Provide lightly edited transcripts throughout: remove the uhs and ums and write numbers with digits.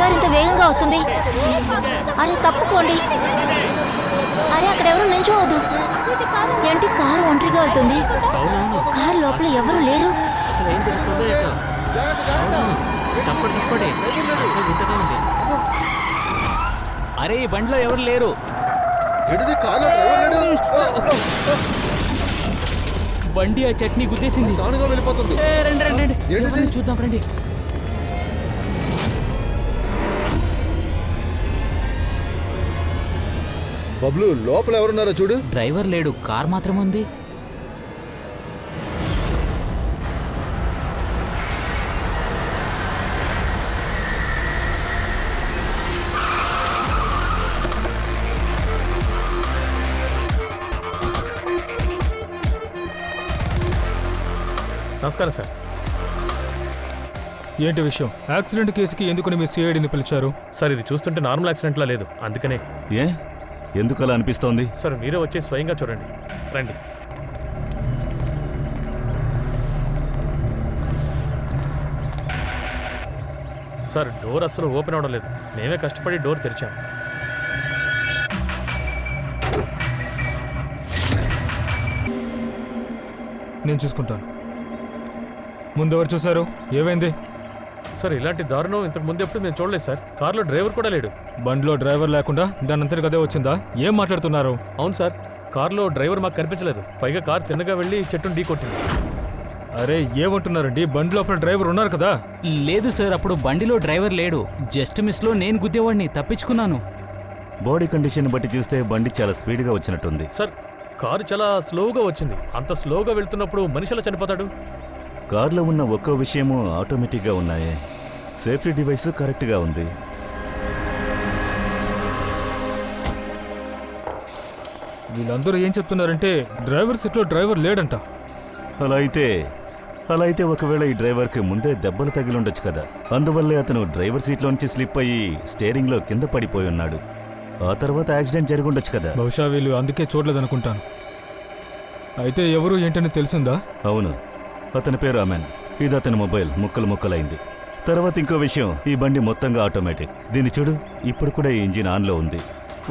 Car ఇంత వేగంగా వస్తుంది? అరే తప్పుకోండి. అరే అక్కడెవరు నిల్చోవద్దు. ఏంటి కారు ఒంటరిగా వెళ్తుంది? కారు లోపల ఎవరు లేరు. అరే ఈ బండిలో ఎవరు లేరు. బండి ఆ చట్నీ గుద్దేసింది. రండి చూద్దాం రండి. బబ్లు లోపల ఎవరున్నారో చూడు. డ్రైవర్ లేడు, కార్ మాత్రం ఉంది. నమస్కారం సార్. ఏంటి విషయం? యాక్సిడెంట్ కేసుకి ఎందుకని మీ సిఐడిని పిలిచారు? సార్ ఇది చూస్తుంటే నార్మల్ యాక్సిడెంట్లా లేదు, అందుకనే. ఏ ఎందుకు అలా అనిపిస్తోంది? సార్ మీరే వచ్చి స్వయంగా చూడండి. రండి. సార్ డోర్ అసలు ఓపెన్ అవడం లేదు. మేమే కష్టపడి డోర్ తెరిచాము. నేను చూసుకుంటాను. ముందెవరు చూశారు? ఏమైంది? సార్ ఇలాంటి దారుణం ఇంతకు ముందు ఎప్పుడు మేము చూడలేదు సార్. కార్లో డ్రైవర్ కూడా లేడు. బండిలో డ్రైవర్ లేకుండా దాని అంతటి అదే వచ్చిందా? ఏం మాట్లాడుతున్నారు? అవును సార్, కార్లో డ్రైవర్ మాకు కనిపించలేదు. పైగా కార్ తిన్నగా వెళ్ళి చెట్టును ఢీ కొట్టింది. అరే ఏమంటున్నారండి? బండి లోపల డ్రైవర్ ఉన్నారు కదా? లేదు సార్, అప్పుడు బండిలో డ్రైవర్ లేడు. జస్ట్ మిస్లో నేను గుద్దేవాడిని, తప్పించుకున్నాను. బాడీ కండిషన్ బట్టి చూస్తే బండి చాలా స్పీడ్గా వచ్చినట్టుంది. సార్ కారు చాలా స్లోగా వచ్చింది. అంత స్లోగా వెళ్తున్నప్పుడు మనిషి ఎలా చనిపోతాడు? కార్లో ఉన్న ఒక్కో విషయము ఆటోమేటిక్గా ఉన్నాయే. సేఫ్టీ డివైస్ కరెక్ట్గా ఉంది. వీళ్ళందరూ ఏం చెప్తున్నారంటే డ్రైవర్ సీట్లో డ్రైవర్ లేడంట. అలా అయితే ఒకవేళ ఈ డ్రైవర్కి ముందే దెబ్బలు తగిలి ఉండొచ్చు కదా. అందువల్లే అతను డ్రైవర్ సీట్లోంచి స్లిప్ అయ్యి స్టీరింగ్లో కింద పడిపోయి ఉన్నాడు. ఆ తర్వాత యాక్సిడెంట్ జరిగి ఉండొచ్చు కదా. బహుశా వీళ్ళు అందుకే చూడలేదనుకుంటాను. అయితే ఎవరు ఏంటని తెలిసిందా? అవును, అతని పేరు అమెన్. ఇది అతని మొబైల్ ముక్కలైంది. తర్వాత ఇంకో విషయం, ఈ బండి మొత్తంగా ఆటోమేటిక్. దీన్ని చూడు, ఇప్పుడు కూడా ఈ ఇంజిన్ ఆన్లో ఉంది.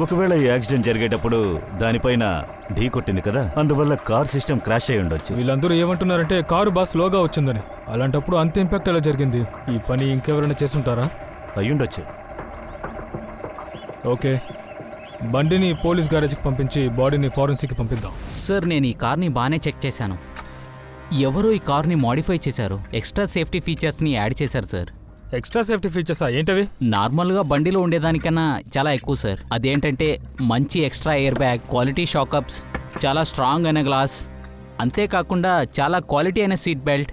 ఒకవేళ ఈ యాక్సిడెంట్ జరిగేటప్పుడు దానిపైన ఢీ కొట్టింది కదా, అందువల్ల కార్ సిస్టమ్ క్రాష్ అయి ఉండొచ్చు. వీళ్ళందరూ ఏమంటున్నారంటే కారు బాగా స్లోగా వచ్చిందని. అలాంటప్పుడు అంత ఇంపాక్ట్ ఎలా జరిగింది? ఈ పని ఇంకెవరైనా చేసుంటారా? అయ్యుండొచ్చు. ఓకే, బండిని పోలీస్ గ్యారేజ్కి పంపించి బాడీని ఫారెన్సిక్కి పంపిద్దాం. సార్ నేను ఈ కార్ని బాగానే చెక్ చేశాను. ఎవరో ఈ కార్ని మోడిఫై చేశారు. ఎక్స్ట్రా సేఫ్టీ ఫీచర్స్ని యాడ్ చేశారు సార్. ఎక్స్ట్రా సేఫ్టీ ఫీచర్సా? ఏంటవి? నార్మల్గా బండిలో ఉండేదానికన్నా చాలా ఎక్కువ సార్. అదేంటంటే మంచి extra air bag, quality shockups, చాలా స్ట్రాంగ్ అయిన గ్లాస్, అంతేకాకుండా చాలా క్వాలిటీ అయిన సీట్ బెల్ట్.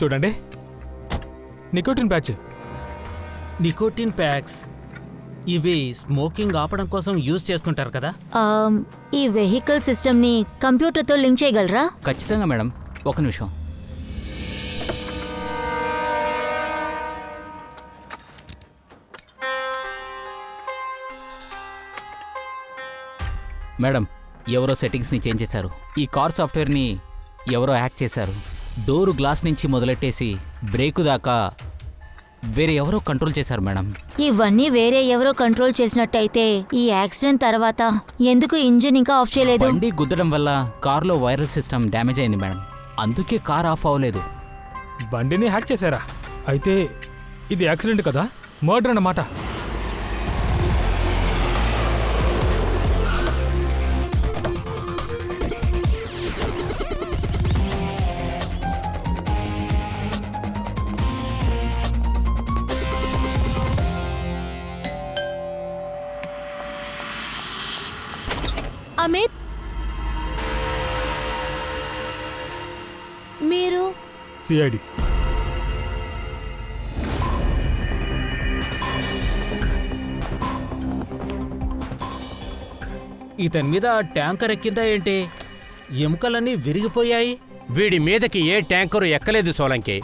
చూడండి, నికోటిన్ ప్యాచ్. నికోటిన్ ప్యాక్స్ ఇవి స్మోకింగ్ ఆపడం కోసం యూజ్ చేస్తుంటారు కదా. ఈ వెహికల్ సిస్టమ్ని కంప్యూటర్తో లింక్ చేయగలరా? ఖచ్చితంగా మేడం, ఒక నిమిషం. మేడం, ఎవరో సెట్టింగ్స్ని చేంజ్ చేశారు. ఈ కార్ సాఫ్ట్వేర్ని ఎవరో హ్యాక్ చేశారు. డోరు గ్లాస్ నుంచి మొదలెట్టేసి బ్రేకు దాకా వేరే ఎవరో కంట్రోల్ చేశారు మేడం. ఇవన్నీ వేరే ఎవరో కంట్రోల్ చేసినట్టయితే ఈ యాక్సిడెంట్ తర్వాత ఎందుకు ఇంజిన్ ఇంకా ఆఫ్ చేయలేదు? బండి గుద్దడం వల్ల కార్లో వైరల్ సిస్టమ్ డ్యామేజ్ అయింది మేడం, అందుకే కార్ ఆఫ్ అవ్వలేదు. బండిని హ్యాక్ చేశారా? అయితే ఇది యాక్సిడెంట్ కదా, మర్డర్ అన్నమాట. అమిత్, మీరు? సిఐడి. ఇతని మీద ట్యాంకర్ ఎక్కిందా ఏంటి? ఎముకలన్నీ విరిగిపోయాయి. వీడి మీదకి ఏ ట్యాంకరు ఎక్కలేదు సోలంకి.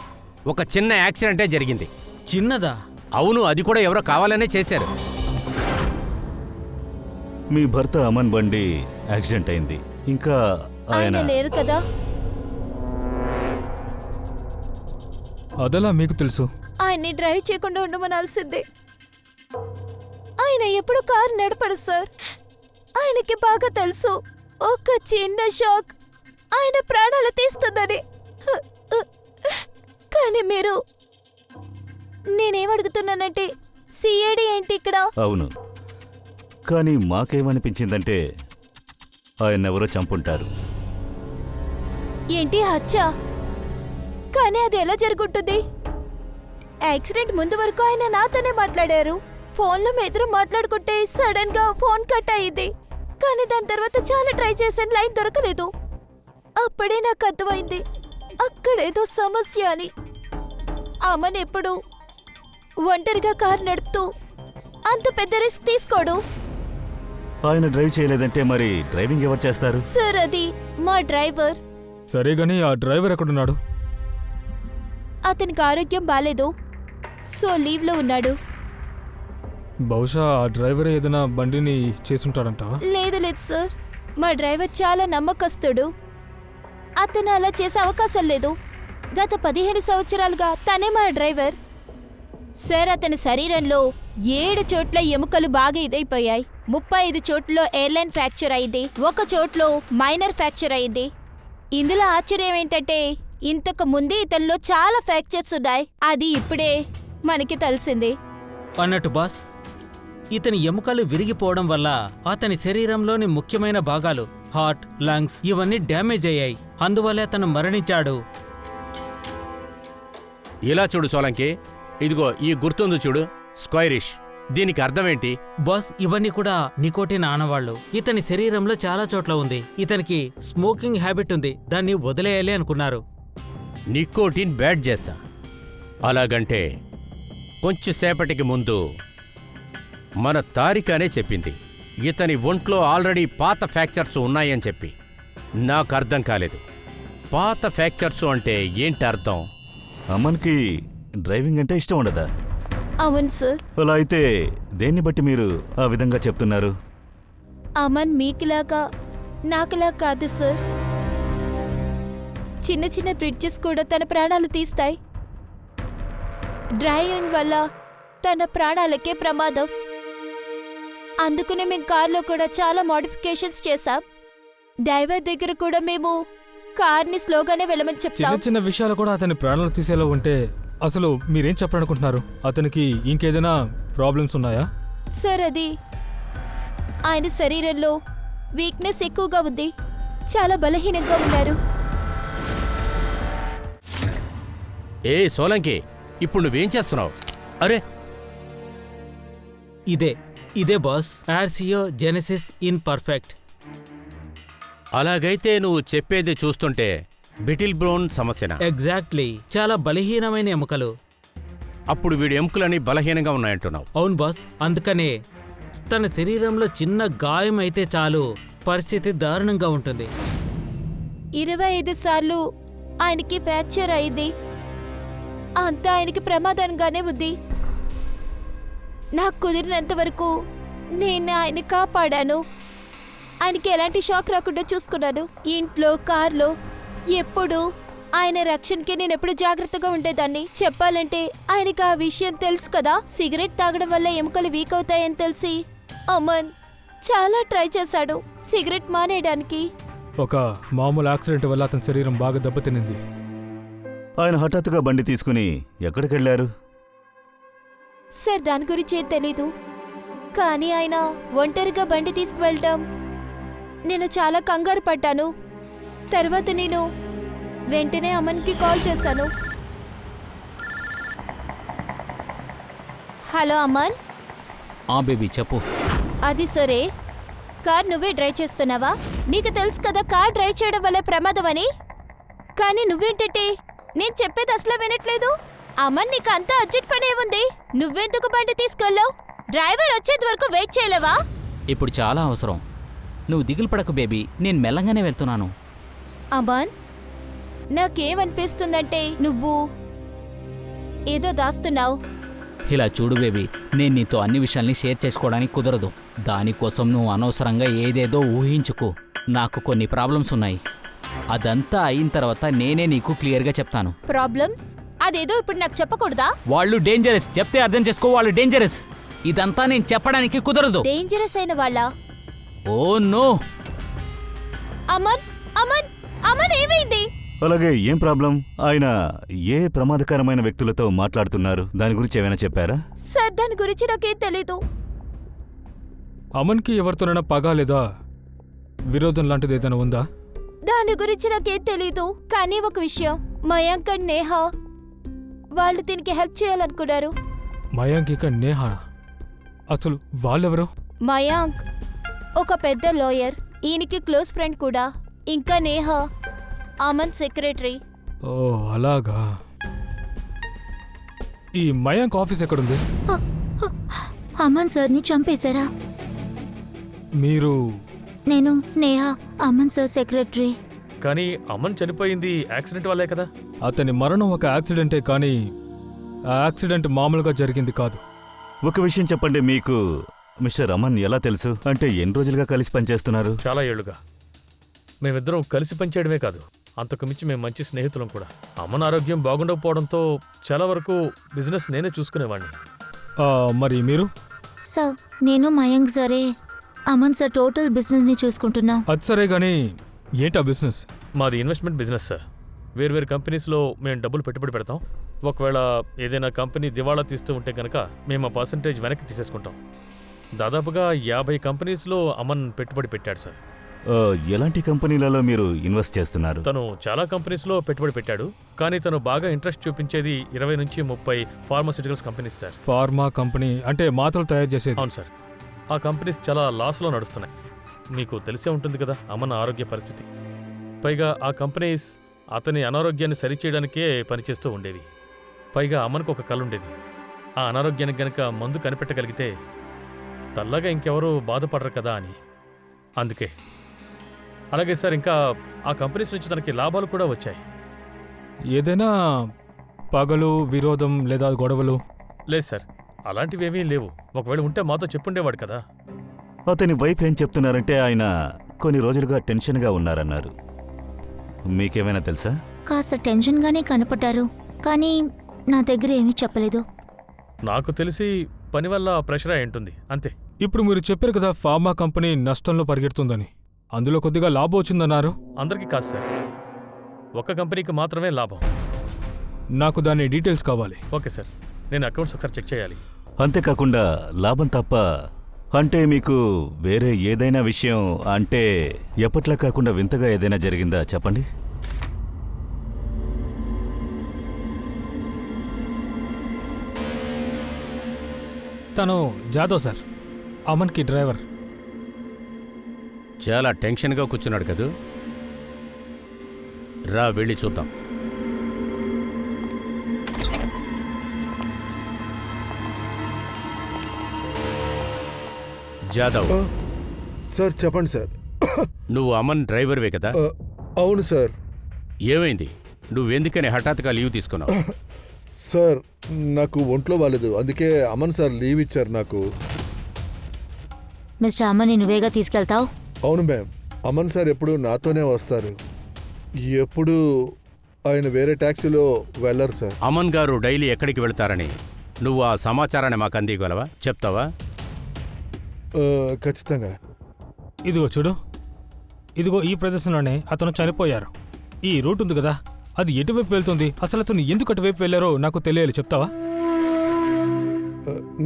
ఒక చిన్న యాక్సిడెంటే జరిగింది. చిన్నదా? అవును, అది కూడా ఎవరో కావాలనే చేశారు. మీ భర్త అమన్ బండి యాక్సిడెంట్ అయింది. ఇంకా ఆయన లేరు కదా? అదెలా మీకు తెలుసు? ఆయన్ని డ్రైవ్ చేయకుండా ఉండమనాల్సిందే. ఆయన ఎప్పుడు కారు నడపడు సార్. ఆయనకి బాగా తెలుసు ఒక చిన్న షాక్ ఆయన ప్రాణాలు తీస్తుందని. కానీ మీరు, నేనేమడుగుతున్నానంటే సిఐడి ఏంటి ఇక్కడ? అవును, కానీ మాకేమనిపించిందంటే ఆయన్నెవరో చంపుంటారు. ఏంటి హత్య? కానీ అది ఎలా జరుగుతుంది? యాక్సిడెంట్ ముందు వరకు ఆయన నాతోనే మాట్లాడారు. ఫోన్లో మేద్దరం మాట్లాడుకుంటే సడన్ గా ఫోన్ కట్ అయ్యింది. కానీ దాని తర్వాత చాలా ట్రై చేశాను, లైన్ దొరకలేదు. అప్పుడే నాకు అర్థమైంది అక్కడేదో సమస్య అని. అమ్మని ఎప్పుడు ఒంటరిగా కారు నడుపుతూ అంత పెద్ద రిస్క్ తీసుకోడు. ఆయన డ్రైవ్ చేయలేదంటే మరి డ్రైవింగ్ ఎవరు చేస్తారు? సార్ అది మా డ్రైవర్. సరే గాని ఆ డ్రైవర్ ఎక్కడున్నాడు? అతనికి ఆరోగ్యం బాలేదు, సో లీవ్లో ఉన్నాడు. బహుశా ఆ డ్రైవర్ ఏదైనా బండిని చేసుంటాడంటావా? లేదు లేదు సార్, మా డ్రైవర్ చాలా నమ్మకస్తుడు. అతను అలా చేసే అవకాశం లేదు. గత 15 సంవత్సరాలుగా తనే మా డ్రైవర్. సార్ అతని శరీరంలో 7 చోట్ల ఎముకలు బాగా ఇదైపోయాయి. 35 చోట్లలో ఎయిర్లైన్ ఫ్రాక్చర్ అయింది, 1 చోట్లో మైనర్ ఫ్రాక్చర్ అయింది. ఇందులో ఆశ్చర్యం ఏంటంటే ఇంతకు ముందు ఇతనిలో చాలా ఫ్రాక్చర్స్ ఉన్నాయి. అది ఇప్పుడే మనకి తెలిసింది. అన్నట్టు బాస్, ఇతని ఎముకలు విరిగిపోవడం వల్ల అతని శరీరంలోని ముఖ్యమైన భాగాలు హార్ట్, లంగ్స్ ఇవన్నీ డ్యామేజ్ అయ్యాయి. అందువల్ల అతను మరణించాడు. ఇలా చూడు సోలంకి, ఇదిగో ఈ గుర్తుంది చూడు, స్క్వైరిష్. దీనికి అర్థమేంటి? బాస్, ఇవన్నీ కూడా నికోటిన్ ఆనవాళ్లు. ఇతని శరీరంలో చాలా చోట్ల ఉంది. ఇతనికి స్మోకింగ్ హ్యాబిట్ ఉంది, దాన్ని వదిలేయాలి అనుకున్నారు. నికోటిన్ బ్యాడ్ చేస్తా. అలాగంటే కొంచెం సేపటికి ముందు మన తారికానే చెప్పింది ఇతని ఒంట్లో ఆల్రెడీ పాత ఫ్రాక్చర్స్ ఉన్నాయని చెప్పి. నాకు అర్థం కాలేదు, పాత ఫ్రాక్చర్స్ అంటే ఏంటి అర్థం? అమ్మన్కి డ్రైవింగ్ అంటే ఇష్టం ఉండదా? అవును సార్. అలా అయితే దేన్ని బట్టి మీరు ఆ విధంగా చెప్తున్నారు? అమన్ మీకులాగా నాకులా కాదు సార్. చిన్న చిన్న బ్రిడ్జెస్ కూడా తన ప్రాణాలు తీస్తాయి. డ్రైవింగ్ వల్ల తన ప్రాణాలకే ప్రమాదం. అందుకనే మేము కార్లో కూడా చాలా మోడిఫికేషన్స్ చేశాం. డ్రైవర్ దగ్గర కూడా మేము కార్ని స్లోగానే వెళ్ళమని చిన్న చెప్తాం. చిన్న విషయాలు కూడా అతని ప్రాణాలు తీసేలా ఉంటే అసలు మీరేం చెప్పాలనుకుంటున్నారు? అతనికి ఇంకేదైనా ప్రాబ్లమ్స్ ఉన్నాయా? సార్ అది ఆయన శరీరంలో వీక్నెస్ ఎక్కువగా ఉంది, చాలా బలహీనంగా ఉన్నారు. ఏ సోలంకి, ఇప్పుడు నువ్వేం చేస్తున్నావు? అరే ఇదే బాస్, ఆర్సియో జెనెసిస్ ఇన్ పర్ఫెక్ట్. అలాగైతే నువ్వు చెప్పేది చూస్తుంటే బిటిల్ బ్రోన్ సమస్యనా? ఎగ్జాక్ట్లీ, చాలా బలహీనమైన ఎముకలు. అప్పుడు వీడి ఎముకలని బలహీనంగా ఉన్నాయంటున్నావు. అవును బాస్, అందుకనే తన శరీరంలో చిన్న గాయం అయితే చాలు పరిస్థితి దారుణంగా ఉంటుంది. 25 సార్లు ఆయనకి ఫ్రాక్చర్ అయింది. అంతా ఆయనకి ప్రమాదంగానే ఉంది. నాకు కుదిరినంత వరకు నేను ఆయన్ని కాపాడాను. ఆయనకి ఎలాంటి షాక్ రాకుండా చూసుకున్నాను. ఇంట్లో, కార్లో ఎప్పుడు ఆయన రక్షణకి నేను ఎప్పుడు జాగ్రత్తగా ఉండేదాన్ని. చెప్పాలంటే ఆయనకి ఆ విషయం తెలుసు కదా. సిగరెట్ తాగడం వల్ల ఎముకలు వీక్ అవుతాయని తెలిసి అమన్ చాలా ట్రై చేశాడు సిగరెట్ మానేయడానికి. ఒక మామూలు యాక్సిడెంట్ వల్ల అతని శరీరం బాగా దెబ్బతినింది. ఆయన హఠాత్తుగా బండి తీసుకుని ఎక్కడికి వెళ్ళారు? సార్ దాని గురించి ఏం తెలీదు, కానీ ఆయన ఒంటరిగా బండి తీసుకువెళ్ళటం నేను చాలా కంగారు పడ్డాను. తర్వాత నేను వెంటనే అమన్కి కాల్ చేశాను. హలో అమన్. బేబీ చెప్పు. అది సరే, కార్ నువ్వే డ్రైవ్ చేస్తున్నావా? నీకు తెలుసు కదా కార్ డ్రైవ్ చేయడం వల్ల ప్రమాదం అని. కానీ నువ్వేంటంటే నేను చెప్పేది అసలు వినట్లేదు. అమన్ నీకు అంతా అర్జెంట్ పనే ఉంది, నువ్వెందుకు బండి తీసుకెళ్ళావు? డ్రైవర్ వచ్చేంత వరకు వెయిట్ చేయలేవా? ఇప్పుడు చాలా అవసరం. నువ్వు దిగులు పడకు బేబీ, నేను మెల్లంగానే వెళ్తున్నాను. అమన్, నాకేమనిపిస్తుందంటే నువ్వు ఏదో దాస్తున్నావు. ఇలా చూడు బేబీ, నేను నీతో అన్ని విషయాల్ని షేర్ చేసుకోవడానికి కుదరదు. దానికోసం నువ్వు అనవసరంగా ఏదేదో ఊహించుకో. నాకు కొన్ని ప్రాబ్లమ్స్ ఉన్నాయి. అదంతా అయిన తర్వాత నేనే నీకు క్లియర్గా చెప్తాను. ప్రాబ్లమ్స్ అదేదో ఇప్పుడు నాకు చెప్పకూడదా? వాళ్ళు డేంజరస్, చెప్తే అర్థం చేసుకో, వాళ్ళు డేంజరస్. ఇదంతా నేను చెప్పడానికి కుదరదు. డేంజరస్ అయిన వాళ్ళ? Oh no. అమన్ అమన్ అమన్ ఏమైంది? అలాగే ఏం ప్రాబ్లం? ఆయన ఏ ప్రమాదకరమైన వ్యక్తులతో మాట్లాడుతున్నారు? దాని గురించి ఏమైనా చెప్పారా? సార్ దాని గురించి నాకేం తెలీదు. అమన్కి ఎవరితోనైనా పగ లేదా విరోధం లాంటిది ఏదైనా ఉందా? దాని గురించి నాకేం తెలీదు. కానీ ఒక విషయం, మయాంక్ అండ్ నేహ వాళ్ళు దీనికి హెల్ప్ చేయాలనుకున్నారు. మయాంక్ ఇక నేహా, అసలు వాళ్ళెవరు? మయాంక్ ఒక పెద్ద లాయర్, ఈయనకి క్లోజ్ ఫ్రెండ్ కూడా. ఇంకా నేహ అమన్ సెక్రటరీ. ఓ అలాగా. ఈ మయాంక్ ఆఫీస్ ఎక్కడుంది? అమన్ సార్ని చంపేశారా? మీరు? నేను నేహా, అమన్ సార్ సెక్రటరీ. కానీ అమన్ చనిపోయింది యాక్సిడెంట్ వల్లే కదా? అతని మరణం ఒక యాక్సిడెంటే, కానీ ఆ యాక్సిడెంట్ మామూలుగా జరిగింది కాదు. ఒక విషయం చెప్పండి, మీకు మిస్టర్ అమన్ ఎలా తెలుసు? అంటే ఎన్ని రోజులుగా కలిసి పనిచేస్తున్నారు? చాలా ఏళ్లుగా. మేమిద్దరం కలిసి పనిచేయడమే కాదు, అంతకు మించి మేము మంచి స్నేహితులం కూడా. అమన్ ఆరోగ్యం బాగుండకపోవడంతో చాలా వరకు బిజినెస్ నేనే చూసుకునేవాడిని. మరి మీరు? సార్ నేను మయాంక్ సరే అమన్ సార్ టోటల్ బిజినెస్ని చూసుకుంటున్నాం. అది సరే, కానీ ఏంటా బిజినెస్? మాది ఇన్వెస్ట్మెంట్ బిజినెస్ సార్. వేర్వేరు కంపెనీస్లో మేము డబ్బులు పెట్టుబడి పెడతాం. ఒకవేళ ఏదైనా కంపెనీ దివాళా తీస్తూ ఉంటే కనుక మేము ఆ పర్సంటేజ్ వెనక్కి తీసేసుకుంటాం. దాదాపుగా 50 కంపెనీస్లో అమన్ పెట్టుబడి పెట్టాడు సార్. ఎలాంటి కంపెనీలలో మీరు ఇన్వెస్ట్ చేస్తున్నారు? తను చాలా కంపెనీస్లో పెట్టుబడి పెట్టాడు, కానీ తను బాగా ఇంట్రెస్ట్ చూపించేది 20 నుంచి 30 pharmaceuticals companies sir. Pharma company అంటే మాత్రలు తయారు చేసేది? అవును సార్. ఆ కంపెనీస్ చాలా లాస్లో నడుస్తున్నాయి. మీకు తెలిసే ఉంటుంది కదా అమన్ ఆరోగ్య పరిస్థితి. పైగా ఆ కంపెనీస్ అతని అనారోగ్యాన్ని సరిచేయడానికే పనిచేస్తూ ఉండేవి. పైగా అమన్కు ఒక కళ ఉండేది, ఆ అనారోగ్యానికి గనక మందు కనిపెట్టగలిగితే తల్లగా ఇంకెవరూ బాధపడరు కదా అని. అందుకే. అలాగే సార్, ఇంకా ఆ కంపెనీస్ నుంచి తనకి లాభాలు కూడా వచ్చాయి. ఏదైనా పగలు, విరోధం లేదా గొడవలు? లేదు సార్, అలాంటివేమీ లేవు. ఒకవేళ ఉంటే మాతో చెప్పుండేవాడు కదా. అతని వైఫ్ ఏం చెప్తున్నారంటే ఆయన కొన్ని రోజులుగా టెన్షన్గా ఉన్నారన్నారు. మీకేమైనా తెలుసా? కాస్త టెన్షన్గానే కనపడ్డారు, కానీ నా దగ్గర ఏమీ చెప్పలేదు. నాకు తెలిసి పని వల్ల ప్రెషర్ అయి ఉంటుంది, అంతే. ఇప్పుడు మీరు చెప్పారు కదా ఫార్మా కంపెనీ నష్టంలో పరిగెడుతుందని, అందులో కొద్దిగా లాభం వచ్చిందన్నారు. అందరికీ కాదు సార్, ఒక్క కంపెనీకి మాత్రమే లాభం. నాకు దాని డీటెయిల్స్ కావాలి. ఓకే సార్, నేను అకౌంట్స్ ఒకసారి చెక్ చేయాలి. అంతేకాకుండా లాభం తప్ప అంటే మీకు వేరే ఏదైనా విషయం, అంటే ఎప్పట్లా కాకుండా వింతగా ఏదైనా జరిగిందా చెప్పండి. తను జాదవ్ సార్, అమన్కి డ్రైవర్. చాలా టెన్షన్గా కూర్చున్నాడు కదూ. రా వెళ్ళి చూద్దాం. జాదవ్, సార్ చెప్పండి సార్. నువ్వు అమన్ డ్రైవర్వే కదా? అవును సార్. ఏమైంది? నువ్వెందుకని హఠాత్తుగా లీవ్ తీసుకున్నావు? సార్ నాకు ఒంట్లో బాలేదు, అందుకే అమన్ సార్ లీవ్ ఇచ్చారు నాకు. మిస్టర్ అమన్ని నువ్వేగా తీసుకెళ్తావు? అవును మ్యామ్, అమన్ సార్ ఎప్పుడు నాతోనే వస్తారు. ఎప్పుడు ఆయన వేరే ట్యాక్సీలో వెళ్ళరు సార్. అమన్ గారు డైలీ ఎక్కడికి వెళ్తారని నువ్వు ఆ సమాచారాన్ని మాకు అందిగలవా? చెప్తావా? ఖచ్చితంగా. ఇదిగో చూడు, ఇదిగో ఈ ప్రదేశంలోనే అతను చనిపోయారు. ఈ రూట్ ఉంది కదా, అది ఎటువైపు వెళ్తుంది? అసలు అతను ఎందుకు అటువైపు వెళ్ళారో నాకు తెలియాలి, చెప్తావా?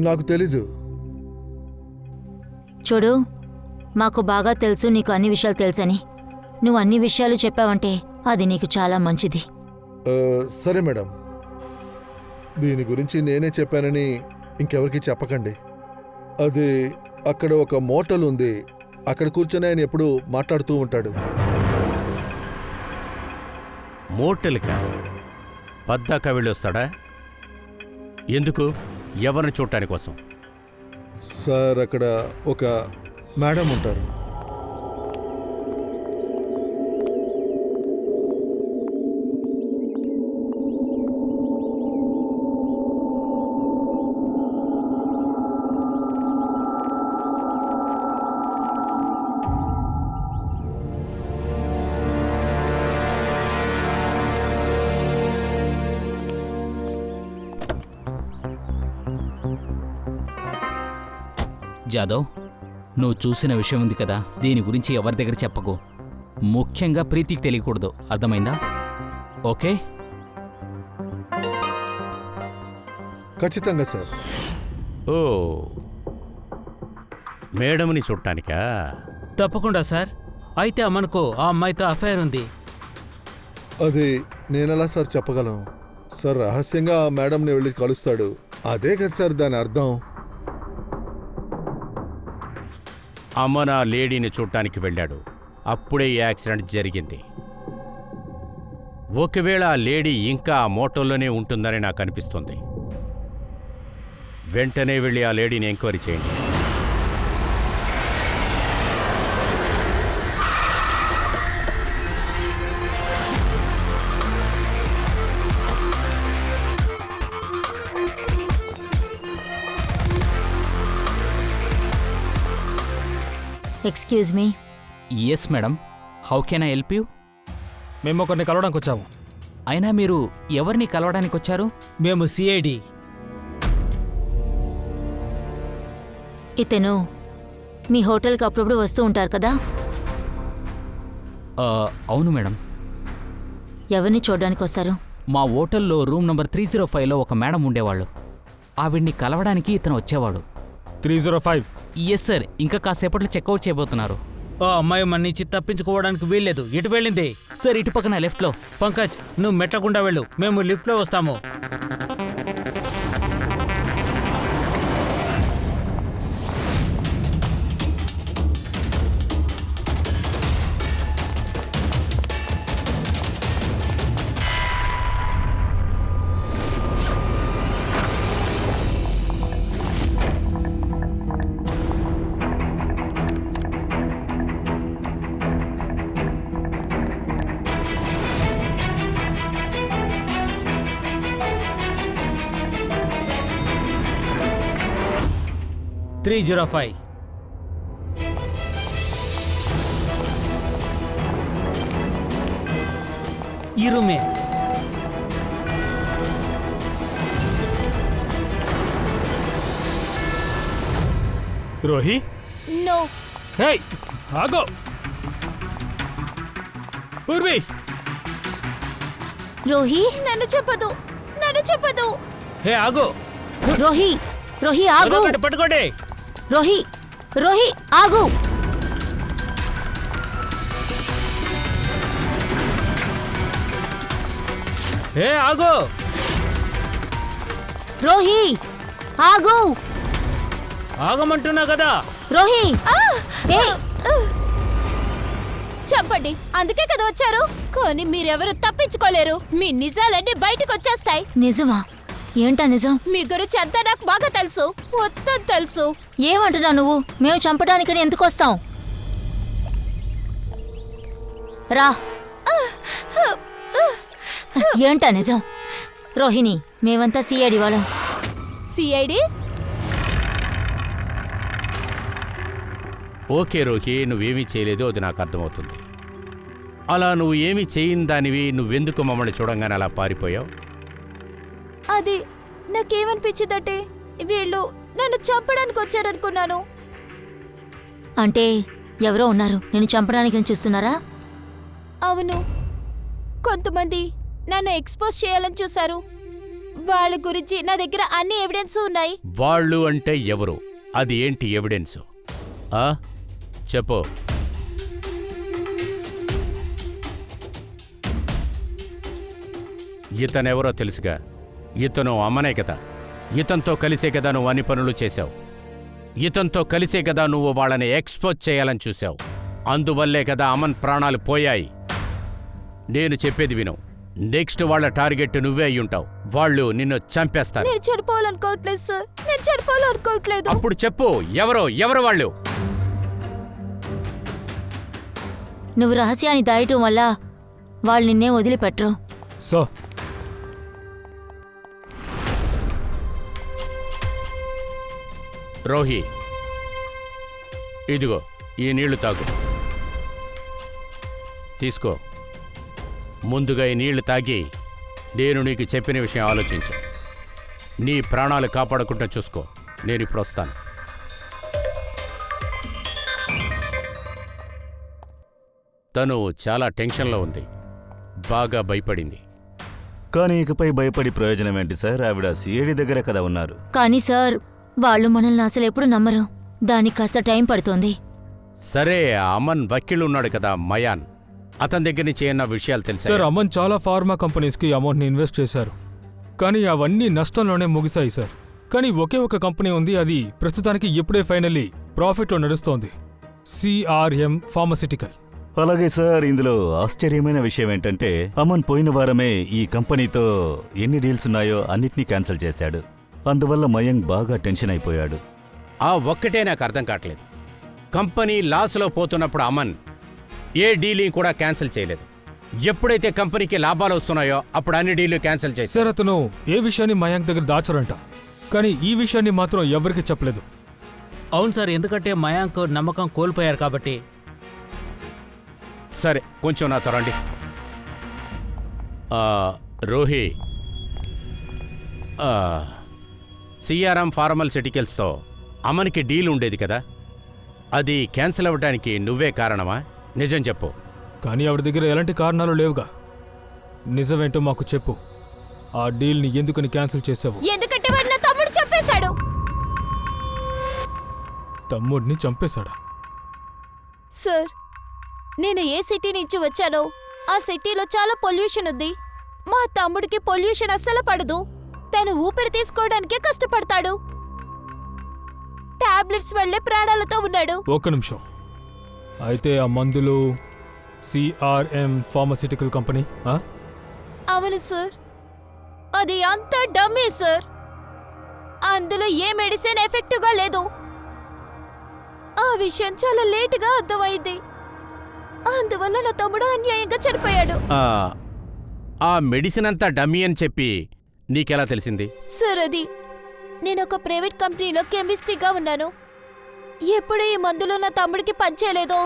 నాకు తెలీదు. చూడు, మాకు బాగా తెలుసు నీకు అన్ని విషయాలు తెలుసని. నువ్వు అన్ని విషయాలు చెప్పావంటే అది నీకు చాలా మంచిది. సరే మేడం, దీని గురించి నేనే చెప్పానని ఇంకెవరికి చెప్పకండి. అది అక్కడ ఒక మోటల్ ఉంది, అక్కడ కూర్చొని ఆయన ఎప్పుడు మాట్లాడుతూ ఉంటాడు. మోటల్కా? పద్దాకా వెళ్ళొస్తాడా? ఎందుకు? ఎవరిని చూడటాని కోసం? సార్ అక్కడ ఒక మేడం ఉంటారు. జాదవ్, నువ్వు చూసిన విషయం ఉంది కదా, దీని గురించి ఎవరి దగ్గర చెప్పకు. ముఖ్యంగా ప్రీతికి తెలియకూడదు, అర్థమైందా? ఓకే? ఖచ్చితంగా సార్. ఓ, మేడంని చూడటానికా? తప్పకుండా సార్. అయితే అమ్మనుకో ఆ అమ్మాయితో అఫైర్ ఉంది. అది నేనెలా సార్ చెప్పగలను? సార్ రహస్యంగా ఆ మేడంని వెళ్ళి కలుస్తాడు, అదే కదా సార్ దాని అర్థం. అమన్ ఆ లేడీని చూడటానికి వెళ్ళాడు, అప్పుడే ఈ యాక్సిడెంట్ జరిగింది. ఒకవేళ ఆ లేడీ ఇంకా ఆ మోటోల్లోనే ఉంటుందని నాకు అనిపిస్తుంది. వెంటనే వెళ్ళి ఆ లేడీని ఎంక్వైరీ చేయండి. Excuse me. Yes madam, how can I help you? మేము ఒకరిని కలవడానికి వచ్చాము. అయినా మీరు ఎవరిని కలవడానికి వచ్చారు? మేము సిఐడి. ఇతను మీ హోటల్కి అప్పుడప్పుడు వస్తూ ఉంటారు కదా? అవును మేడం. ఎవరిని చూడడానికి వస్తారు? మా హోటల్లో రూమ్ నంబర్ 305లో ఒక మేడం ఉండేవాళ్ళు. ఆవిడ్ని కలవడానికి ఇతను వచ్చేవాడు. 305. ఎస్ సార్, ఇంకా కాసేపట్లో చెక్అవుట్ చేయబోతున్నారు. ఆ అమ్మాయి మన నుంచి తప్పించుకోవడానికి వీల్లేదు. ఇటు వెళ్ళింది. సార్, ఇటు పక్కన లెఫ్ట్లో. పంకజ్, నువ్వు మెట్టకుండా వెళ్ళు, మేము లిఫ్ట్లో వస్తాము. ఈ రూమే. రోహి, నో. హే ఆగో. పూర్వి, రోహి, నన్ను చెప్పదు, నన్ను చెప్పదు. హే ఆగు. రోహి, రోహి ఆగు. పట్టుకోండి, పట్టుకోండి. రోహి, రోహి ఆగు. హే ఆగు. రోహి ఆగు. ఆగమంటున్నా కదా. రోహి, ఏ చెప్పండి, అందుకే కదా వచ్చారు. కానీ మీరెవరు తప్పించుకోలేరు. మీ నిజాలన్నీ బయటకు వచ్చేస్తాయి. నిజమా? ఏంటా నిజం? మీ గురించి అంతా నాకు బాగా తెలుసు, మొత్తం తెలుసు. ఏమంటున్నావు నువ్వు? మేము చంపడానికని ఎందుకు వస్తాం? రా. ఏంటా నిజం? రోహిణి, మేమంతా సిఐడి వాళ్ళం. సిఐడీస్? ఓకే రోహి, నువ్వేమీ చేయలేదు, అది నాకు అర్థమవుతుంది. అలా నువ్వు ఏమీ చేయని దానివి నువ్వెందుకు మమ్మల్ని చూడంగానే అలా పారిపోయావు? అది నాకేమనిపించిందంటే వీళ్ళు నన్ను చంపడానికి వచ్చారనుకున్నాను. అంటే ఎవరో ఉన్నారు నేను చంపడానికి చూస్తున్నారా? అవును, కొంతమంది నన్ను ఎక్స్పోజ్ చేయాలని చూశారు. వాళ్ళ గురించి నా దగ్గర అన్ని ఎవిడెన్స్ ఉన్నాయి. వాళ్ళు అంటే ఎవరు? అది ఏంటి ఎవిడెన్సు? చెప్పు. ఇతనెవరో తెలుసుగా. ఇతను అమ్మనే కదా. ఇతంతో కలిసే కదా నువ్వు అన్ని పనులు చేశావు. ఇతంతో కలిసే కదా నువ్వు వాళ్ళని ఎక్స్పోజ్ చేయాలని చూశావు. అందువల్లే కదా అమన్ ప్రాణాలు పోయాయి. నేను చెప్పేది విను. నెక్స్ట్ వాళ్ళ టార్గెట్ నువ్వే అయ్యుంటావు. వాళ్ళు నిన్ను చంపేస్తారు. నేను చనిపోవాలనుకోవట్లేదు సార్, నేను చనిపోవాలనుకోవట్లేదు. అప్పుడు చెప్పు, ఎవరు వాళ్ళు? నువ్వు రహస్యాన్ని దాయటం వల్ల వాళ్ళు నిన్నే వదిలిపెట్టరు. సో రోహి, ఇదిగో ఈ నీళ్లు తాగు. తీసుకో. ముందుగా ఈ నీళ్లు తాగి నేను నీకు చెప్పిన విషయం ఆలోచించు. నీ ప్రాణాలు కాపాడకుండా చూసుకో. నేను ఇప్పుడు వస్తాను. తను చాలా టెన్షన్లో ఉంది, బాగా భయపడింది. కానీ ఇకపై భయపడి ప్రయోజనం ఏంటి సార్? ఆవిడ సిఐడి దగ్గర కదా ఉన్నారు. కానీ సార్, వాళ్ళు మనల్ని అసలు ఎప్పుడు నమ్మరు. దానికి కాస్త టైం పడుతోంది. సరే, అమన్ వకీల్ ఉన్నాడు కదా మయాన్, అతని దగ్గర నుంచి ఏమన్నా విషయాలు తెలుసా? సార్, అమన్ చాలా ఫార్మా కంపెనీస్కి అమౌంట్ని ఇన్వెస్ట్ చేశారు, కానీ అవన్నీ నష్టంలోనే ముగిశాయి సార్. కానీ ఒకే ఒక కంపెనీ ఉంది, అది ప్రస్తుతానికి ఇప్పుడే ఫైనల్లీ ప్రాఫిట్లో నడుస్తోంది. CRM pharmaceutical. అలాగే సార్, ఇందులో ఆశ్చర్యమైన విషయం ఏంటంటే అమన్ పోయిన వారమే ఈ కంపెనీతో ఎన్ని డీల్స్ ఉన్నాయో అన్నిటినీ క్యాన్సిల్ చేశాడు. అందువల్ల మయాంక్ బాగా టెన్షన్ అయిపోయాడు. ఆ ఒక్కటే నాకు అర్థం కావట్లేదు. కంపెనీ లాస్లో పోతున్నప్పుడు అమన్ ఏ డీలింగ్ కూడా క్యాన్సిల్ చేయలేదు. ఎప్పుడైతే కంపెనీకి లాభాలు వస్తున్నాయో అప్పుడు అన్ని డీలు క్యాన్సిల్ చేశారు. సార్, అతను ఏ విషయాన్ని మయాంక్ దగ్గర దాచరంట, కానీ ఈ విషయాన్ని మాత్రం ఎవరికి చెప్పలేదు. అవును సార్, ఎందుకంటే మయాంక్ నమ్మకం కోల్పోయారు కాబట్టి. సరే, కొంచెం నాతో రండి. రోహి, సిఆర్ఎం ఫార్మసిటికల్స్తో అమన్కి డీల్ ఉండేది కదా, అది క్యాన్సిల్ అవ్వడానికి నువ్వే కారణమా? నిజం చెప్పు. కానీ ఆవిడ దగ్గర ఎలాంటి కారణాలు లేవుగా. నిజమేంటో మాకు చెప్పు. ఆ డీల్ని ఎందుకని క్యాన్సిల్ చేసావు? ఎందుకంటే వాడు నా తమ్ముడు చంపేశాడు. తమ్ముడిని చంపేశాడా? సార్, నేను ఏ సిటీ నుంచి వచ్చానో ఆ సిటీలో చాలా పొల్యూషన్ ఉంది. మా తమ్ముడికి పొల్యూషన్ అస్సలు పడదు. తను ఊపిరి తీసుకోవడానికే కష్టపడతాడు. టాబ్లెట్స్ వల్లే ప్రాణాలతో ఉన్నాడు. ఒక్క నిమిషం. అయితే ఆ మందులు సిఆర్ఎం ఫార్మసిటికల్ కంపెనీ? అవును సార్, అది అంతా డమ్మీ సార్. అందులో ఏ మెడిసిన్ ఎఫెక్టివ్గా లేదు. ఆ విషయం చాలా లేటుగా అర్థమైంది. అందువల్ల నా తమ్ముడు అన్యాయంగా చనిపోయాడు. ఆ మెడిసిన్ అంతా డమ్మీ అని చెప్పి నీకెలా తెలిసింది? సార్, అది నేను ఒక ప్రైవేట్ కంపెనీలో కెమిస్ట్రీగా ఉన్నాను. ఎప్పుడు ఈ మందులు నా తమ్ముడికి పనిచేయలేదో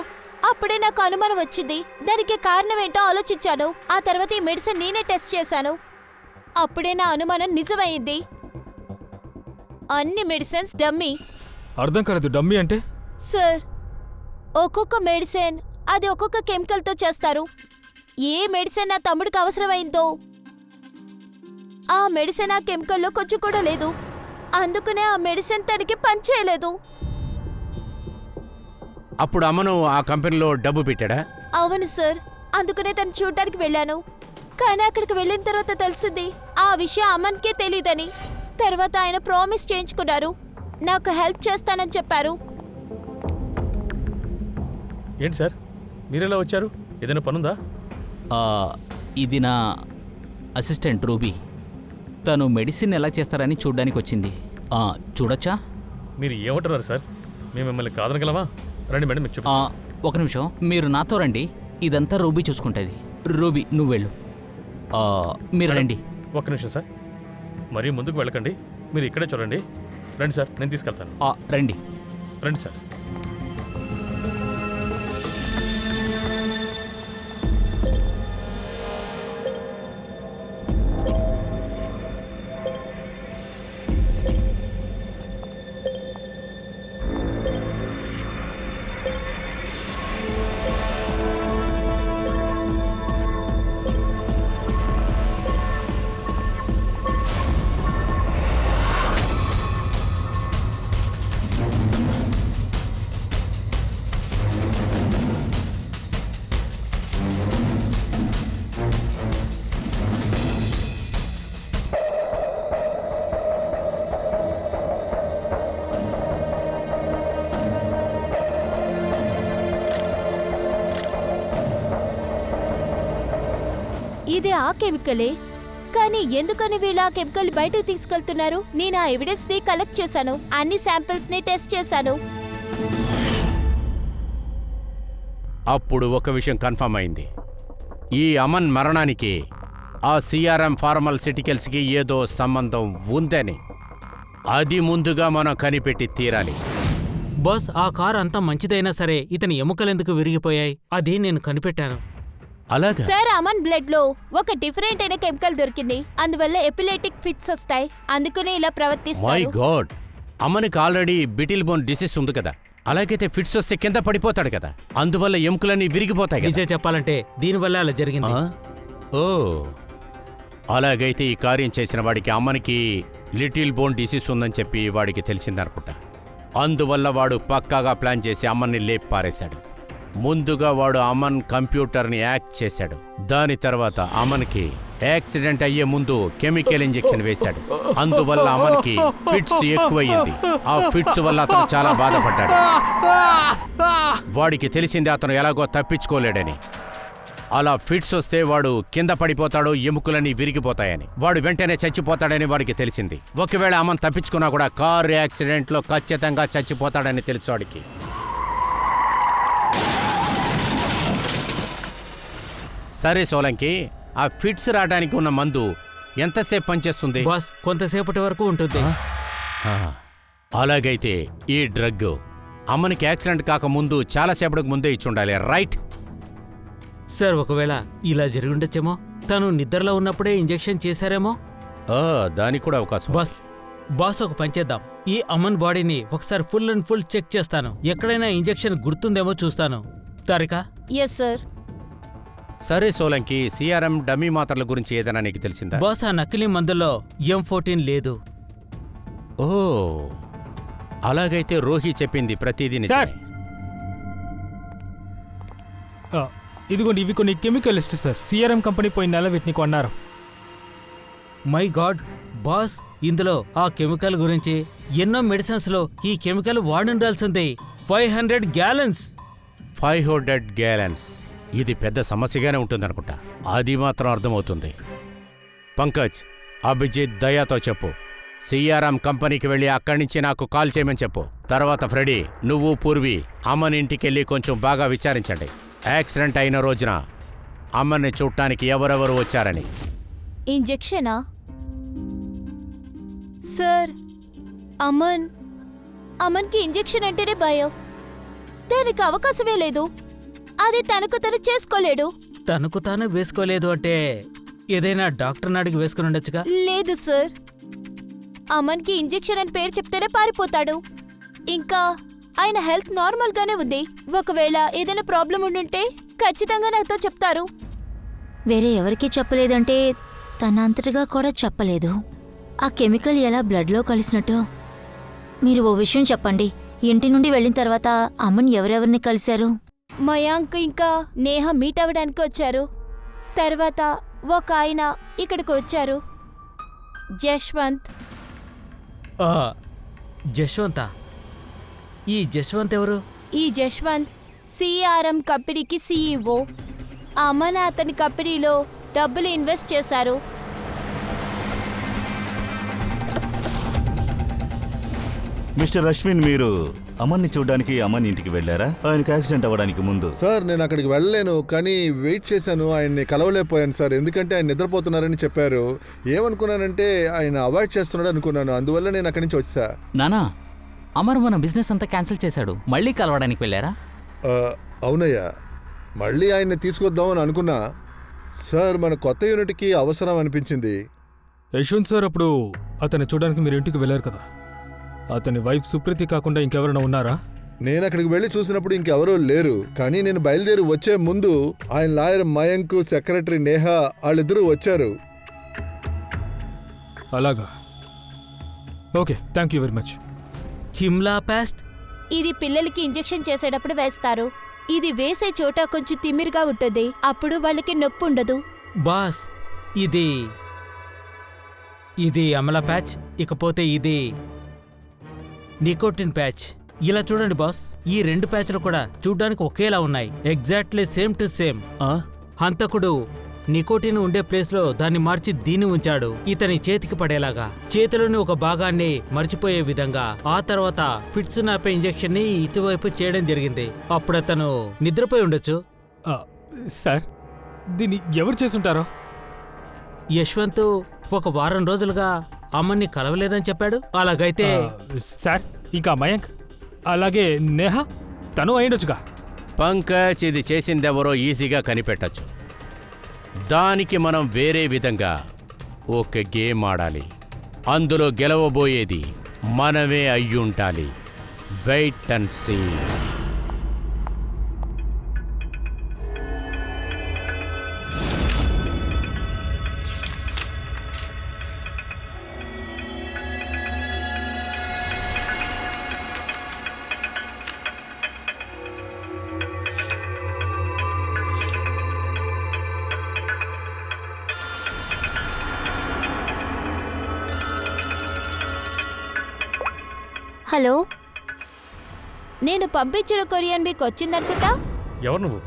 అప్పుడే నాకు అనుమానం వచ్చింది. దానికి కారణం ఏంటో ఆలోచించాను. ఆ తర్వాత ఈ మెడిసిన్ నేనే టెస్ట్ చేశాను. అప్పుడే నా అనుమానం నిజమైంది. అన్ని మెడిసిన్స్ డమ్మీ. అర్థం కాలేదు. డమ్మీ అంటే? సార్, ఒక్కొక్క మెడిసిన్ అది ఒక్కొక్క కెమికల్తో చేస్తారు. ఏ మెడిసిన్ నా తమ్ముడికి అవసరమైందో ఆ మెడిసిన్ ఆ కెమికల్లో కొంచెం కూడా లేదు. అందుకనే ఆ మెడిసిన్ తనకి పనిచేయలేదు. అప్పుడు అమ్మను ఆ కంపెనీలో డబ్బు పెట్టాడా? అవును సార్, అందుకనే తను చూడ్డానికి వెళ్ళాను. కానీ అక్కడికి వెళ్ళిన తర్వాత తెలిసింది ఆ విషయం అమ్మన్కే తెలీదని. తర్వాత ఆయన ప్రామిస్ చేయించుకున్నారు, నాకు హెల్ప్ చేస్తానని చెప్పారు. ఏంటి సార్, మీరెలా వచ్చారు? ఏదైనా పనుందా? ఇది నా అసిస్టెంట్ రూబీ. తను మెడిసిన్ ఎలా చేస్తారని చూడ్డానికి వచ్చింది. చూడొచ్చా? మీరు ఏమంటున్నారు సార్? మేము మిమ్మల్ని కాదనగలమా? రండి మేడం, మీకు చెప్పు. ఒక నిమిషం, మీరు నాతో రండి. ఇదంతా రూబీ చూసుకుంటుంది. రూబీ, నువ్వు వెళ్ళు. మీరు రండి. ఒక్క నిమిషం సార్, మరీ ముందుకు వెళ్ళకండి. మీరు ఇక్కడే చూడండి. రండి సార్, నేను తీసుకెళ్తాను. రండి రండి సార్. ఇది ఆ కెమికలే, కానీ ఎందుకని వీళ్ళు ఆ కెమికల్ బయటకు తీసుకెళ్తున్నారు? నేను ఆ ఎవిడెన్స్ ని కలెక్ట్ చేశాను, అన్ని శాంపిల్స్ ని టెస్ట్ చేశాను. అప్పుడు ఒక విషయం కన్ఫర్మ్ అయింది. ఈ అమన్ మరణానికి ఆ సిఆర్ఎం ఫార్మసిటికల్స్కి ఏదో సంబంధం ఉందని. అది ముందుగా మనం కనిపెట్టి తీరాలి. బాస్, ఆ కారు అంతా మంచిదైనా సరే ఇతని ఎముకలెందుకు విరిగిపోయాయి? అది నేను కనిపెట్టాను. అలాగా? సార్, అమన్ బ్లడ్ లో ఒక డిఫరెంట్ అయిన కెమికల్ దొరికింది. అందువల్ల ఎపిలెటిక్ ఫిట్స్ వస్తాయి. అందుకనే ఇలా మై ప్రవర్తిస్తారు. గాడ్, అమ్మనికి ఆల్రెడీ బిటిల్ బోన్ డిసీజ్ ఉంది కదా, అలాగైతే ఫిట్స్ వస్తే కింద పడిపోతాడు కదా, అందువల్ల ఎముకలన్నీ విరిగిపోతాయి కదా. నిజం చెప్పాలంటే దీనివల్ల అలా జరిగింది. ఆ? ఓ అలాగైతే ఈ కార్యం చేసిన వాడికి అమ్మనికి లిటిల్ బోన్ డిసీజ్ ఉందని చెప్పి వాడికి తెలిసిందనుకుంటా. అందువల్ల వాడు పక్కాగా ప్లాన్ చేసి అమ్మని లేపి పారేశాడు. ముందుగా వాడు అమన్ కంప్యూటర్ని యాక్ట్ చేశాడు. దాని తర్వాత అమన్కి యాక్సిడెంట్ అయ్యే ముందు కెమికల్ ఇంజెక్షన్ వేశాడు. అందువల్ల అమన్కి ఫిట్స్ ఎక్కువయ్యింది. ఆ ఫిట్స్ వల్ల అతను చాలా బాధపడ్డాడు. వాడికి తెలిసింది అతను ఎలాగో తప్పించుకోలేడని. అలా ఫిట్స్ వస్తే వాడు కింద పడిపోతాడు, ఎముకలన్నీ విరిగిపోతాయని. వాడు వెంటనే చచ్చిపోతాడని వాడికి తెలిసింది. ఒకవేళ అమన్ తప్పించుకున్నా కూడా కారు యాక్సిడెంట్లో ఖచ్చితంగా చచ్చిపోతాడని తెలుసు వాడికి. సరే సోలంకి, ఆ ఫిట్స్ రావడానికి ఉన్న మందు ఎంతసేపు పనిచేస్తుంది? బాస్, కొంతసేపటి వరకు ఉంటుంది. అలాగైతే ఈ డ్రగ్ అమ్మనికి యాక్సిడెంట్ కాకముందు చాలాసేపటికి ముందే ఇచ్చుండాలి, రైట్? సార్, ఒకవేళ ఇలా జరిగి ఉండొచ్చేమో. తను నిద్రలో ఉన్నప్పుడే ఇంజెక్షన్ చేశారేమో. దానికి కూడా అవకాశం. బాస్ ఒక పని చేద్దాం. ఈ అమన్ బాడీని ఒకసారి ఫుల్ అండ్ ఫుల్ చెక్ చేస్తాను. ఎక్కడైనా ఇంజెక్షన్ గుర్తుందేమో చూస్తాను. తారికా? Yes sir. సరే సోలంకి, సిఆర్ఎం డమ్మీ మాత్రల గురించి ఏదైనా నీకు తెలిసిందా? బాస్, ఆ నకిలీ మందుల్లో M14 లేదు. ఓ అలాగైతే రోహి చెప్పింది ప్రతిదీ సార్, నిజమే. ఇదిగోండి, ఇవి కొన్ని chemical list sir. CRM company పోయిన నెల వీటిని కొన్నారు. మై గాడ్ బాస్, ఇందులో ఆ కెమికల్ గురించి ఎన్నో మెడిసిన్స్లో ఈ కెమికల్ వాడుండాల్సింది. 500 గ్యాలన్స్. 500 గ్యాలన్స్. ఇది పెద్ద సమస్యగానే ఉంటుందనుకుంటా. అది మాత్రం అర్థమవుతుంది. పంకజ్, అభిజిత్, దయాతో చెప్పు, సిఆర్ఎం కంపెనీకి వెళ్ళి అక్కడి నుంచి నాకు కాల్ చేయమని చెప్పు. తర్వాత ఫ్రెడీ, నువ్వు పూర్వి అమ్మని ఇంటికెళ్ళి కొంచెం బాగా విచారించండి. యాక్సిడెంట్ అయిన రోజున అమ్మని చూడటానికి ఎవరెవరు వచ్చారని. ఇంజెక్షనా? సార్, అమన్కి ఇంజెక్షన్ అంటేనే భయం. దానికి అవకాశమే లేదు. అది తనకు తను చేసుకోలేడు. తనకు తాను వేసుకోలేదు అంటే ఏదైనా డాక్టర్ని అడిగి వేసుకుని ఉండొచ్చుగా. లేదు సార్, అమన్కి ఇంజెక్షన్ అని పేరు చెప్తేనే పారిపోతాడు. ఇంకా ఆయన హెల్త్ నార్మల్ గానే ఉంది. ఒకవేళ ఏదైనా ప్రాబ్లం ఉండుంటే ఖచ్చితంగా నాతో చెప్తారు. వేరే ఎవరికీ చెప్పలేదంటే తన అంతటిగా కూడా చెప్పలేదు. ఆ కెమికల్ ఎలా బ్లడ్లో కలిసినట్టు. మీరు ఓ విషయం చెప్పండి, ఇంటి నుండి వెళ్ళిన తర్వాత అమ్మని ఎవరెవరిని కలిశారు? మయాంక్ ఇంకా నేహ మీట్ అవ్వడానికి వచ్చారు. తర్వాత ఒక ఆయన ఇక్కడికి వచ్చారు, జశ్వంత్. జశ్వంతా? ఈ జశ్వంత్ ఎవరు? ఈ జశ్వంత్ సిఆర్ఎం కంపెనీకి CEO. అమన్ అతని కంపెనీలో డబ్బులు ఇన్వెస్ట్ చేశారు. మిస్టర్ అశ్విన్, మీరు అమన్ని చూడడానికి అమన్ ఇంటికి వెళ్ళారా? ఆయనకు యాక్సిడెంట్ అవ్వడానికి ముందు. సార్, నేను అక్కడికి వెళ్ళలేను, కానీ వెయిట్ చేశాను. ఆయన్ని కలవలేకపోయాను సార్, ఎందుకంటే ఆయన నిద్రపోతున్నారని చెప్పారు. ఏమనుకున్నానంటే ఆయన అవాయిడ్ చేస్తున్నాడు అనుకున్నాను. అందువల్ల నేను అక్కడి నుంచి వచ్చా. నానా, అమర్ మన బిజినెస్ అంతా క్యాన్సిల్ చేశాడు. మళ్ళీ కలవడానికి వెళ్ళారా? అవునయ్యా, మళ్ళీ ఆయన్ని తీసుకొద్దామని అనుకున్నా సార్. మన కొత్త యూనిట్కి అవసరం అనిపించింది. యశ్వంత్ సార్, అప్పుడు అతన్ని చూడడానికి మీరు ఇంటికి వెళ్ళారు కదా, అతని వైఫ్ సుప్రీతి కాకుండా ఇంకెవరైనా ఉన్నారా? నేను అక్కడికి వెళ్ళి చూసినప్పుడు ఇంకెవరూ లేరు. కానీ నేను బయలుదేరి వచ్చే ముందు ఆయన లాయర్ మయాంక్, సెక్రటరీ నేహ వాళ్ళిద్దరూ వచ్చారు. అలాగా, okay, thank you very much. హిమ్లా పాస్ట్? ఇది పిల్లలకి ఇంజెక్షన్ చేసేటప్పుడు వేస్తారు. ఇది వేసే చోట కొంచెం తిమ్మిరిగా ఉంటుంది. అప్పుడు వాళ్ళకి నొప్పి ఉండదు. బాస్, ఇది అమలా ప్యాచ్, ఇకపోతే ఇది నికోటిన్ ప్యాచ్. ఇలా చూడండి బాస్, ఈ 2 ప్యాచ్లు కూడా చూడ్డానికి ఒకేలా ఉన్నాయి. Exactly same to same. హంతకుడు నికోటిన్ ఉండే ప్లేస్లో దాన్ని మార్చి దీన్ని ఉంచాడు, ఇతని చేతికి పడేలాగా. చేతిలోని ఒక భాగాన్ని మర్చిపోయే విధంగా. ఆ తర్వాత ఫిట్స్ నాపే ఇంజెక్షన్ ని ఇటువైపు చేయడం జరిగింది. అప్పుడు అతను నిద్రపోయి ఉండొచ్చు. సార్, దీన్ని ఎవరు చేసుంటారో? యశ్వంత్ ఒక వారం రోజులుగా అమ్మని కలవలేదని చెప్పాడు. అలాగైతే సార్, ఇంకా మయాంక్, అలాగే నేహ, తను అయ్యుండొచ్చుగా. పంకజ్, ఇది చేసిందెవరో ఈజీగా కనిపెట్టచ్చు. దానికి మనం వేరే విధంగా ఒక గేమ్ ఆడాలి. అందులో గెలవబోయేది మనమే అయ్యుంటాలి. Wait and see. హలో, నేను పంపించిన కొరియర్ మీకు వచ్చిందనుకుంటా. ఎవరు నువ్వు?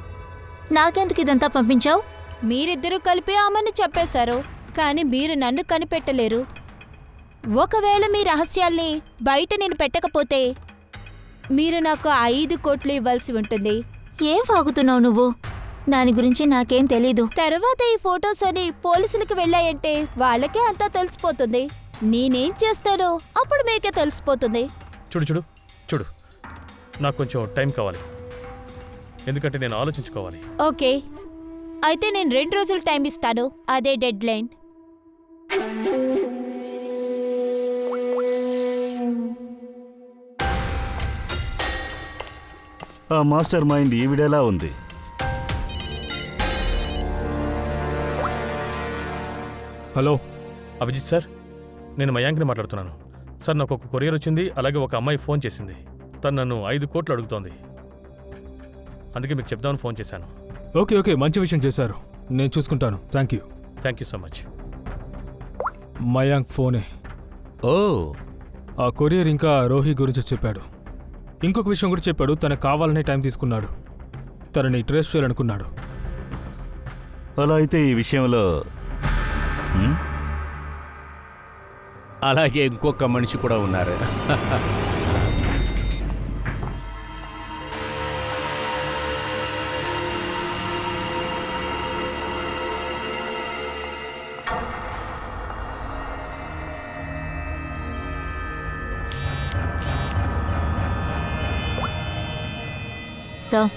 నాకెందుకు ఇదంతా పంపించావు? మీరిద్దరూ కలిపి ఆమెను చెప్పేశారు, కానీ మీరు నన్ను కనిపెట్టలేరు. ఒకవేళ మీ రహస్యాల్ని బయట నేను పెట్టకపోతే మీరు నాకు 5 కోట్లు ఇవ్వాల్సి ఉంటుంది. ఏం వాగుతున్నావు నువ్వు? దాని గురించి నాకేం తెలీదు. తర్వాత ఈ ఫొటోస్ అని పోలీసులకు వెళ్ళాయంటే వాళ్ళకే అంతా తెలిసిపోతుంది. నేనేం చేస్తానో అప్పుడు మీకే తెలిసిపోతుంది. చూడు చూడు చూడు, నాకు కొంచెం టైం కావాలి, ఎందుకంటే నేను ఆలోచించుకోవాలి. ఓకే, అయితే నేను 2 రోజులు టైం ఇస్తాను, అదే డెడ్ లైన్. ఆ మాస్టర్ మైండ్ ఈవిడెలా ఉంది? హలో, అభిజిత్ సార్, నేను మయాంక్ని మాట్లాడుతున్నాను. సార్, నాకు ఒక కొరియర్ వచ్చింది, అలాగే ఒక అమ్మాయి ఫోన్ చేసింది. తను నన్ను 5 కోట్లు అడుగుతోంది, అందుకే మీకు చెప్దామని ఫోన్ చేశాను. ఓకే ఓకే, మంచి విషయం చేశారు. నేను చూసుకుంటాను. Thank you so much. Mayank ఫోనే. ఓ, ఆ కొరియర్ ఇంకా రోహి గురించి చెప్పాడు. ఇంకొక విషయం కూడా చెప్పాడు. తనకు కావాలనే టైం తీసుకున్నాడు. తనని ట్రేస్ చేయాలనుకున్నాడు. అలా అయితే ఈ విషయంలో అలాగే ఇంకొక మనిషి కూడా ఉన్నారు. సార్.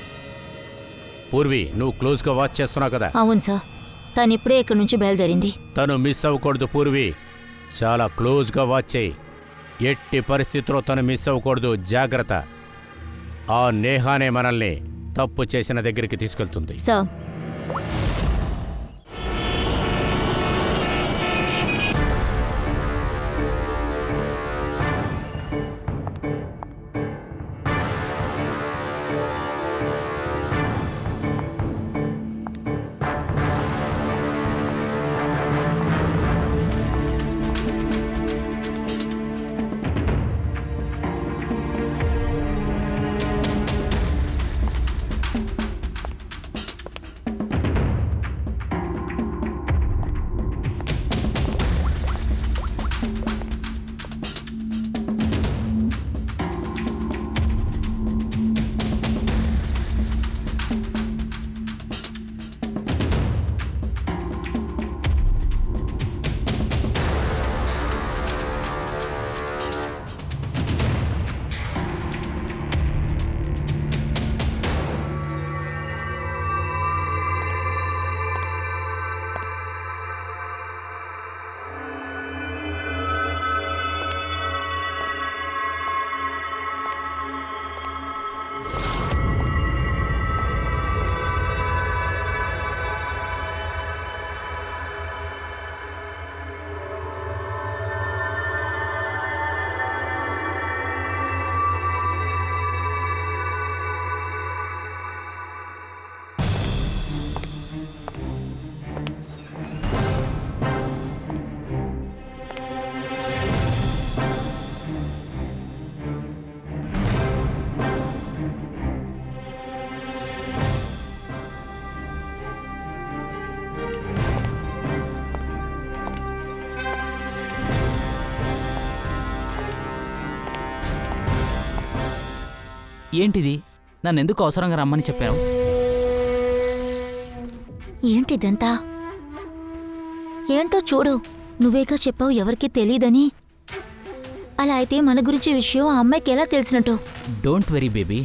పూర్వి, నువ్వు క్లోజ్గా వాచ్ చేస్తున్నావు కదా? అవును సార్, తను ఇప్పుడే ఇక్కడి నుంచి బయలుదేరింది. తను మిస్ అవ్వకూడదు పూర్వి, చాలా క్లోజ్గా వాచ్ చేయి. ఎట్టి పరిస్థితుల్లో తను మిస్ అవ్వకూడదు, జాగ్రత్త. ఆ నేహానే మనల్ని తప్పు చేసిన దగ్గరికి తీసుకెళ్తుంది. సార్. ఏంటిది? నన్నెందుకు అవసరంగా రమ్మని చెప్పావు? ఏంటిదంతా? ఏంటో చూడు, నువ్వేగా చెప్పావు ఎవరికీ తెలీదని. అలా అయితే మన గురించి విషయం ఆ అమ్మాయికి ఎలా తెలిసినట్టు? డోంట్ వెరీ బేబీ,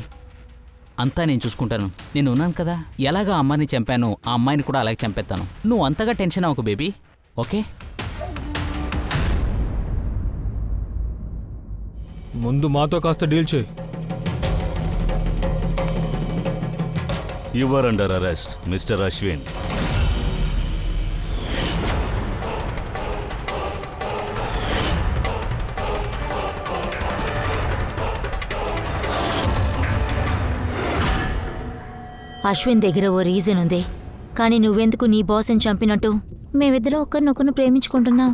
అంతా నేను చూసుకుంటాను. నేను ఉన్నాను కదా. ఎలాగా అమ్మాయిని చంపాను, ఆ అమ్మాయిని కూడా అలాగే చంపేస్తాను. నువ్వు అంతగా టెన్షన్ అవ్వకు బేబీ, ఓకే? ముందు మాతో కాస్త డీల్ చేయి. You are under arrest mister Ashwin. Ashwin దగ్గర ఓ రీజన్ ఉంది, కానీ నువ్వెందుకు నీ బాస్ని చంపినట్టు? మేమిద్దరం ఒకరినొకరు ప్రేమించుకుంటున్నాం.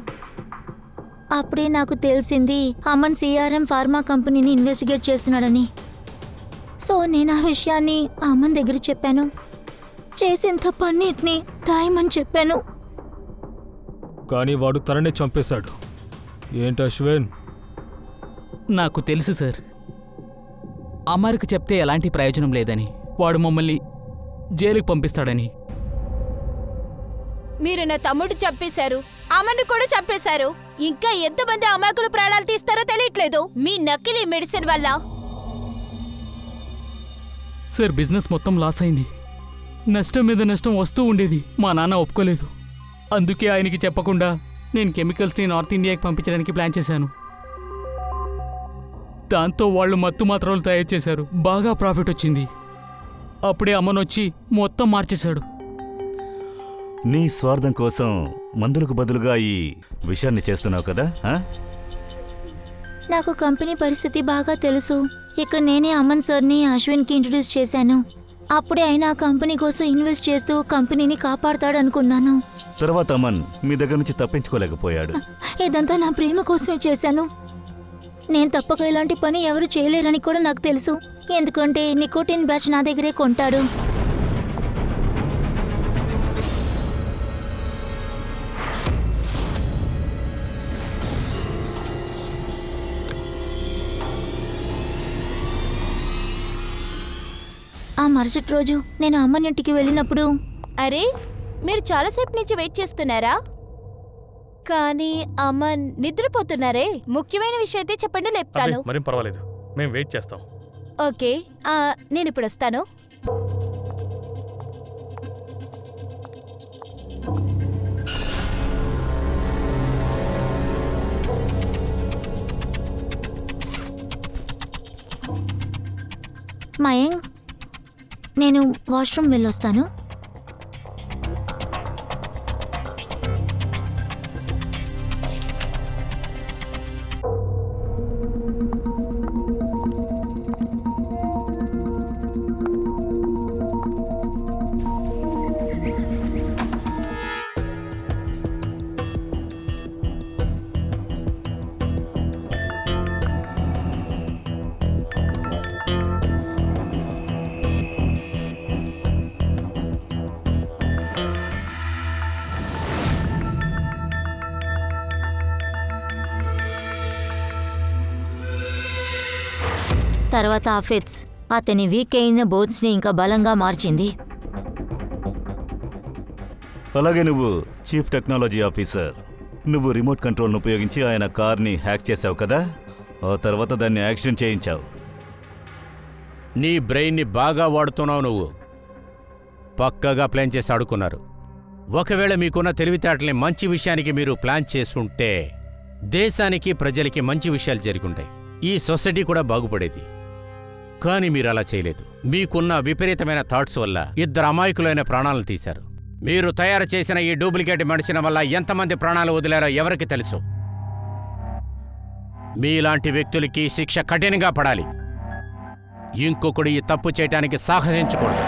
అప్పుడే నాకు తెలిసింది అమన్ సిఆర్ఎం ఫార్మా కంపెనీని ఇన్వెస్టిగేట్ చేస్తున్నాడని. సో నేను ఆ విషయాన్ని అమన్ దగ్గర చెప్పాను. చేసిన తప్పన్నిటినీ దాయమని చెప్పాను. కానీ వాడు తననే చంపేశాడు. ఏంటి అశ్విన్? నాకు తెలుసు సార్, అమర్కి చెప్తే ఎలాంటి ప్రయోజనం లేదని, వాడు మమ్మల్ని జైలుకి పంపిస్తాడని. మీరు నా తమ్ముడు చంపేశారు, అమ్మని కూడా చంపేశారు. ఇంకా ఎంతమంది అమాయకులు ప్రాణాలు తీస్తారో తెలియట్లేదు మీ నకిలీ మెడిసిన్ వల్ల. సార్, బిజినెస్ మొత్తం లాస్ అయింది. నష్టం మీద నష్టం వస్తూ ఉండేది. మా నాన్న ఒప్పుకోలేదు. అందుకే ఆయనకి చెప్పకుండా నేను కెమికల్స్ని నార్త్ ఇండియాకి పంపించడానికి ప్లాన్ చేశాను. దాంతో వాళ్ళు మత్తు మాత్రలు తయారు చేశారు. బాగా ప్రాఫిట్ వచ్చింది. అప్పుడే అమ్మనొచ్చి మొత్తం మార్చేశాడు. నీ స్వార్థం కోసం మందులకు బదులుగా ఈ విషయాన్ని చేస్తున్నావు కదా? నాకు కంపెనీ పరిస్థితి బాగా తెలుసు. ఇక నేనే అమన్ సార్ని అశ్విన్కి ఇంట్రడ్యూస్ చేశాను. అప్పుడే ఆయన ఆ కంపెనీ కోసం ఇన్వెస్ట్ చేస్తూ కంపెనీని కాపాడుతాడనుకున్నాను. తర్వాత అమన్ మీ దగ్గర నుంచి తప్పించుకోలేకపోయాడు. ఇదంతా నా ప్రేమ కోసమే చేశాను. నేను తప్పక ఇలాంటి పని ఎవరు చేయలేరని కూడా నాకు తెలుసు. ఎందుకంటే నికోటిన్ బ్యాచ్ నా దగ్గరే కొంటాడు. ఆ మరుసటి రోజు నేను అమ్మనింటికి వెళ్ళినప్పుడు, అరే, మీరు చాలాసేపు నుంచి వెయిట్ చేస్తున్నారా? కానీ అమన్ నిద్రపోతున్నారే. ముఖ్యమైన విషయం అయితే చెప్పండి, లేపుతాను. మరేం పర్వాలేదు, మేము వెయిట్ చేస్తాం. ఓకే, నేను ఇప్పుడు వస్తాను. మయాంగ్, నేను వాష్రూమ్ వెళ్ళొస్తాను. తర్వాత ఆ ఫిట్స్ అతని వీక్ అయిన బోన్స్ని ఇంకా బలంగా మార్చింది. అలాగే నువ్వు చీఫ్ టెక్నాలజీ ఆఫీసర్. నువ్వు రిమోట్ కంట్రోల్ను ఉపయోగించి ఆయన కార్ని హ్యాక్ చేసావు కదా? ఆ తర్వాత దాన్ని యాక్సిడెంట్ చేయించావు. నీ బ్రెయిన్ని బాగా వాడుతున్నావు నువ్వు. పక్కగా ప్లాన్ చేసి ఆడుకున్నారు. ఒకవేళ మీకున్న తెలివితేటల్ని మంచి విషయానికి మీరు ప్లాన్ చేసుంటే దేశానికి ప్రజలకి మంచి విషయాలు జరుగుంటాయి. ఈ సొసైటీ కూడా బాగుపడేది. కానీ మీరు అలా చేయలేదు. మీకున్న విపరీతమైన థాట్స్ వల్ల 2 అమాయకులైన ప్రాణాలను తీశారు. మీరు తయారు చేసిన ఈ డూప్లికేట్ మెడిసిన్ వల్ల ఎంతమంది ప్రాణాలు వదిలారో ఎవరికి తెలుసు. మీలాంటి వ్యక్తులకి శిక్ష కఠినంగా పడాలి. ఇంకొకడు ఈ తప్పు చేయటానికి సాహసించకూడదు.